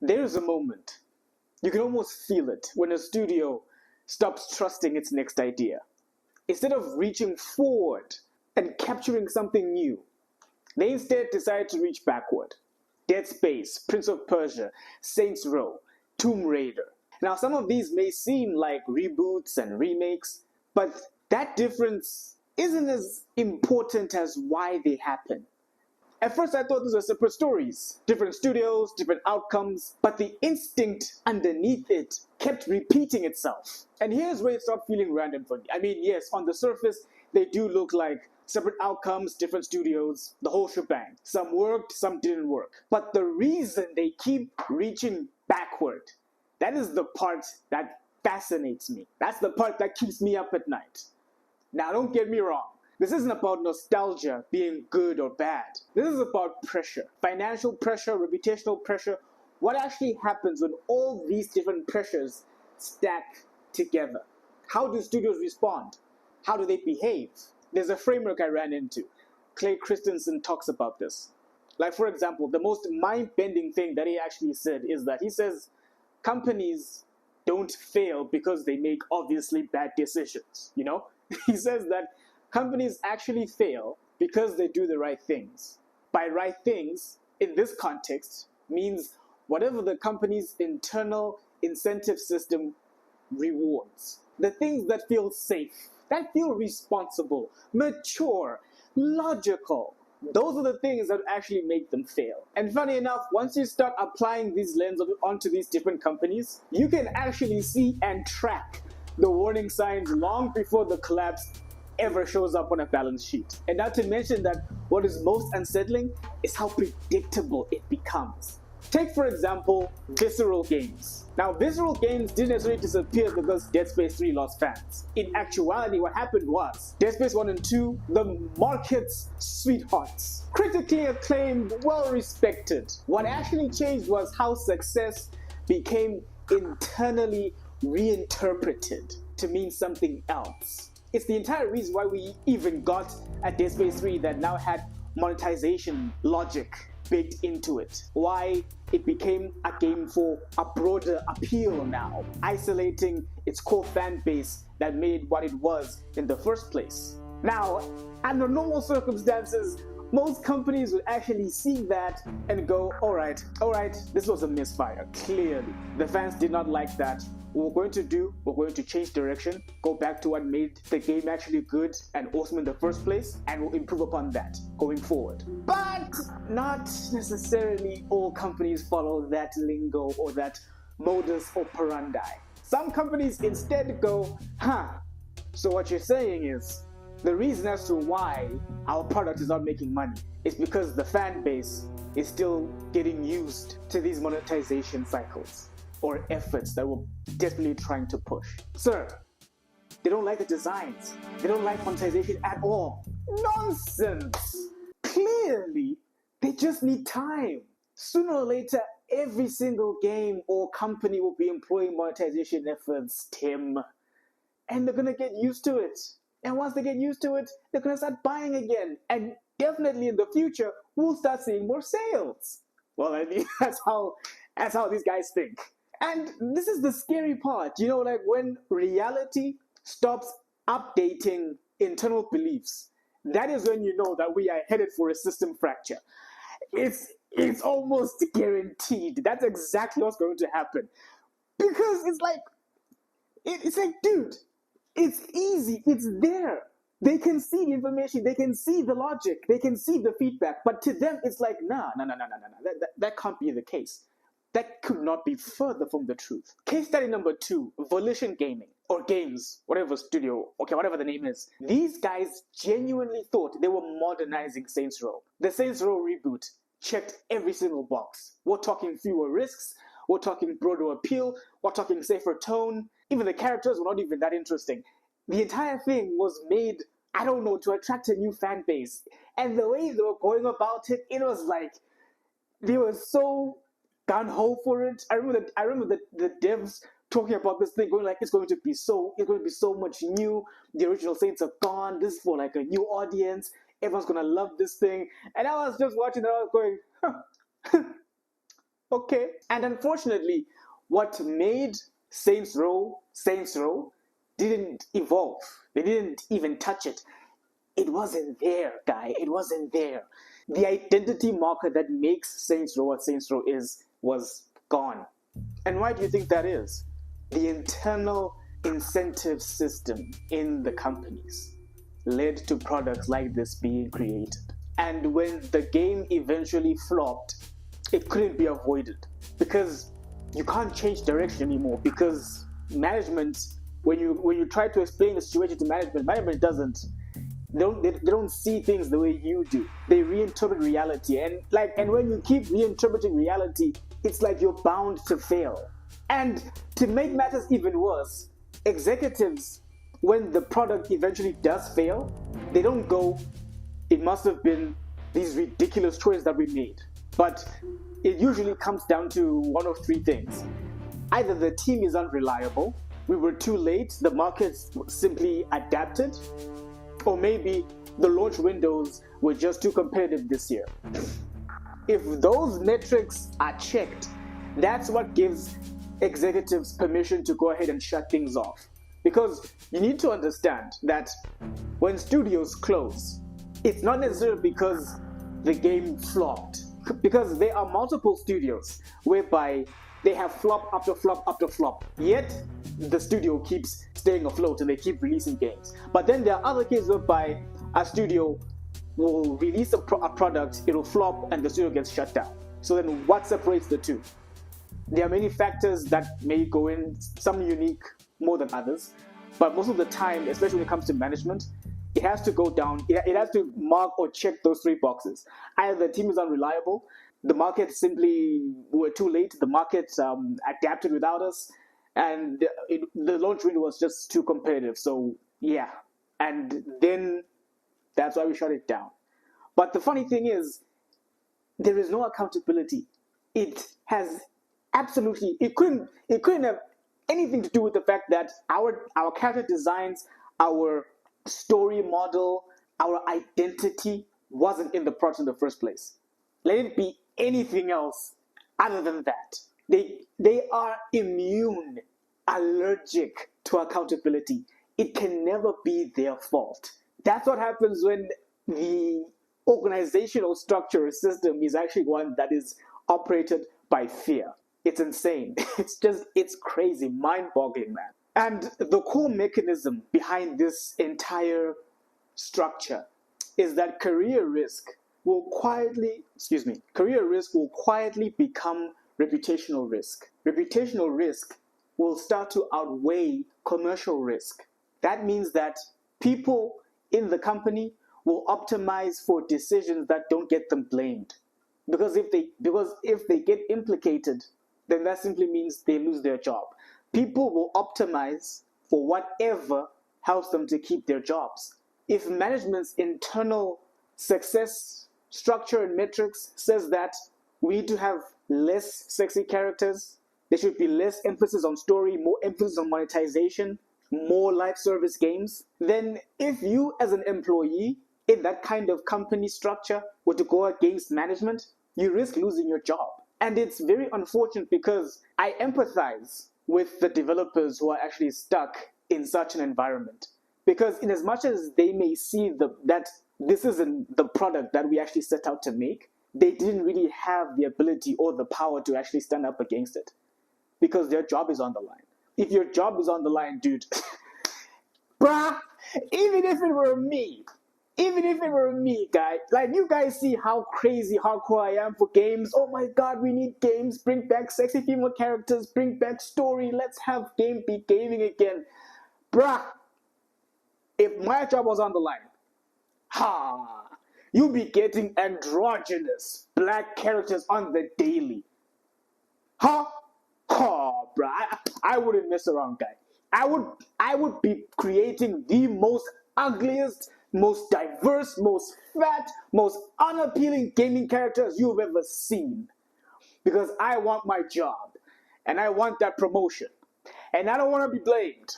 There is a moment, you can almost feel it, when a studio stops trusting its next idea. Instead of reaching forward and capturing something new, they instead decide to reach backward. Dead Space, Prince of Persia, Saints Row, Tomb Raider. Now, some of these may seem like reboots and remakes, but that difference isn't as important as why they happen. At first, I thought these were separate stories, different studios, different outcomes, but the instinct underneath it kept repeating itself. And here's where it started feeling random for me. I mean, yes, on the surface, they do look like separate outcomes, different studios, the whole shebang. Some worked, some didn't work. But the reason they keep reaching backward, that is the part that fascinates me. That's the part that keeps me up at night. Now, don't get me wrong. This isn't about nostalgia being good or bad. This is about pressure. Financial pressure, reputational pressure. What actually happens when all these different pressures stack together? How do studios respond? How do they behave? There's a framework I ran into. Clay Christensen talks about this. Like, for example, the most mind-bending thing that he actually said is that he says companies don't fail because they make obviously bad decisions, you know? He says that companies actually fail because they do the right things. By right things, in this context, means whatever the company's internal incentive system rewards. The things that feel safe, that feel responsible, mature, logical. Those are the things that actually make them fail. And funny enough, once you start applying these lenses onto these different companies, you can actually see and track the warning signs long before the collapse ever shows up on a balance sheet. And not to mention that what is most unsettling is how predictable it becomes. Take, for example, Visceral Games. Now, Visceral Games didn't necessarily disappear because Dead Space 3 lost fans. In actuality, what happened was Dead Space 1 and 2, the market's sweethearts. Critically acclaimed, well respected. What actually changed was how success became internally reinterpreted to mean something else. It's the entire reason why we even got a Dead Space 3 that now had monetization logic baked into it. Why it became a game for a broader appeal now, isolating its core fan base that made what it was in the first place. Now, under normal circumstances, most companies would actually see that and go, all right, this was a misfire, clearly. The fans did not like that. What we're going to do, we're going to change direction, go back to what made the game actually good and awesome in the first place, and we'll improve upon that going forward. But not necessarily all companies follow that lingo or that modus operandi. Some companies instead go, so what you're saying is, the reason as to why our product is not making money is because the fan base is still getting used to these monetization cycles or efforts that we're desperately trying to push. Sir, they don't like the designs. They don't like monetization at all. Nonsense! Clearly, they just need time. Sooner or later, every single game or company will be employing monetization efforts, Tim. And they're gonna get used to it. And once they get used to it, they're gonna start buying again. And definitely in the future, we'll start seeing more sales. Well, I mean, that's how these guys think. And this is the scary part, you know, like when reality stops updating internal beliefs, that is when you know that we are headed for a system fracture. It's almost guaranteed. That's exactly what's going to happen. Because it's like, dude, it's easy, it's there. They can see the information, they can see the logic, they can see the feedback, but to them it's like, nah, that can't be the case. That could not be further from the truth. Case study number 2, Volition Gaming, or Games, whatever studio, okay, whatever the name is. These guys genuinely thought they were modernizing Saints Row. The Saints Row reboot checked every single box. We're talking fewer risks, we're talking broader appeal, we're talking safer tone. Even the characters were not even that interesting. The entire thing was made, I don't know, to attract a new fan base. And the way they were going about it, it was like, they were so gung-ho for it. I remember the devs talking about this thing, going like, it's going to be so much new. The original Saints are gone. This is for like a new audience. Everyone's gonna love this thing. And I was just watching it, I was going, Okay. And unfortunately, what made Saints Row didn't evolve. They didn't even touch it. It wasn't there, guy. It wasn't there. The identity marker that makes Saints Row what Saints Row is was gone. And why do you think that is? The internal incentive system in the companies led to products like this being created. And when the game eventually flopped, it couldn't be avoided because you can't change direction anymore. Because management, when you try to explain the situation to management doesn't. They don't see things the way you do. They reinterpret reality, and when you keep reinterpreting reality, it's like you're bound to fail. And to make matters even worse, executives, when the product eventually does fail, they don't go, it must have been these ridiculous choices that we made. But it usually comes down to one of three things. Either the team is unreliable, we were too late, the market simply adapted, or maybe the launch windows were just too competitive this year. If those metrics are checked, that's what gives executives permission to go ahead and shut things off. Because you need to understand that when studios close, it's not necessarily because the game flopped, because there are multiple studios whereby they have flop after flop after flop, yet the studio keeps staying afloat and they keep releasing games. But then there are other cases whereby a studio will release a product, it'll flop, and the studio gets shut down. So then what separates the two? There are many factors that may go in, some unique more than others, but most of the time, especially when it comes to management, it has to go down, it has to mark or check those three boxes. Either the team is unreliable, the market simply were too late, the market adapted without us, and the launch window was just too competitive. So yeah, and then that's why we shut it down. But the funny thing is, there is no accountability. It has absolutely, it couldn't have anything to do with the fact that our character designs, our story model, our identity wasn't in the product in the first place. Let it be anything else other than that. They are immune, allergic to accountability. It can never be their fault. That's what happens when the organizational structure or system is actually one that is operated by fear. It's insane. It's crazy, mind boggling, man. And the core mechanism behind this entire structure is that career risk will quietly become reputational risk. Reputational risk will start to outweigh commercial risk. That means that people in the company will optimize for decisions that don't get them blamed. Because if they get implicated, then that simply means they lose their job. People will optimize for whatever helps them to keep their jobs. If management's internal success structure and metrics says that we need to have less sexy characters, there should be less emphasis on story, more emphasis on monetization, more live service games, then if you as an employee in that kind of company structure were to go against management, you risk losing your job. And it's very unfortunate because I empathize with the developers who are actually stuck in such an environment. Because in as much as they may see that this isn't the product that we actually set out to make, they didn't really have the ability or the power to actually stand up against it. Because their job is on the line. If your job is on the line, dude, bruh, even if it were me, guys, like you guys see how crazy hardcore I am for games. Oh my god, we need games. Bring back sexy female characters. Bring back story. Let's have be gaming again. Bruh, if my job was on the line, you'd be getting androgynous black characters on the daily. Huh? Oh, bruh, I wouldn't mess around, guy. I would be creating the most ugliest, most diverse, most fat, most unappealing gaming characters you've ever seen. Because I want my job, and I want that promotion, and I don't want to be blamed.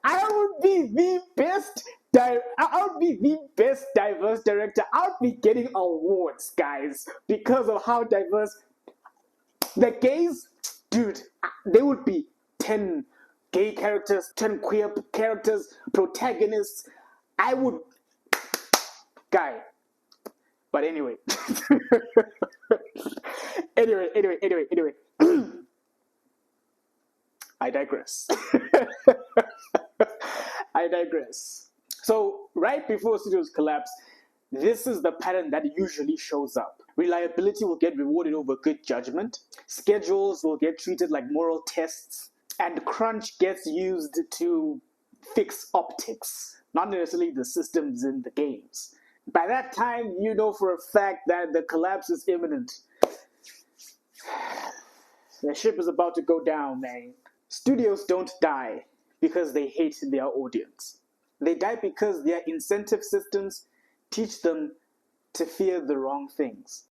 I would be the best I'll be the best diverse director. I'll be getting awards, guys, because of how diverse the gays, dude. There would be 10 gay characters, 10 queer characters, protagonists. I would, guy. But anyway, anyway. I digress. I digress. So, right before studios collapse, this is the pattern that usually shows up. Reliability will get rewarded over good judgment, schedules will get treated like moral tests, and crunch gets used to fix optics, not necessarily the systems in the games. By that time, you know for a fact that the collapse is imminent. The ship is about to go down, man. Studios don't die because they hate their audience. They die because their incentive systems teach them to fear the wrong things.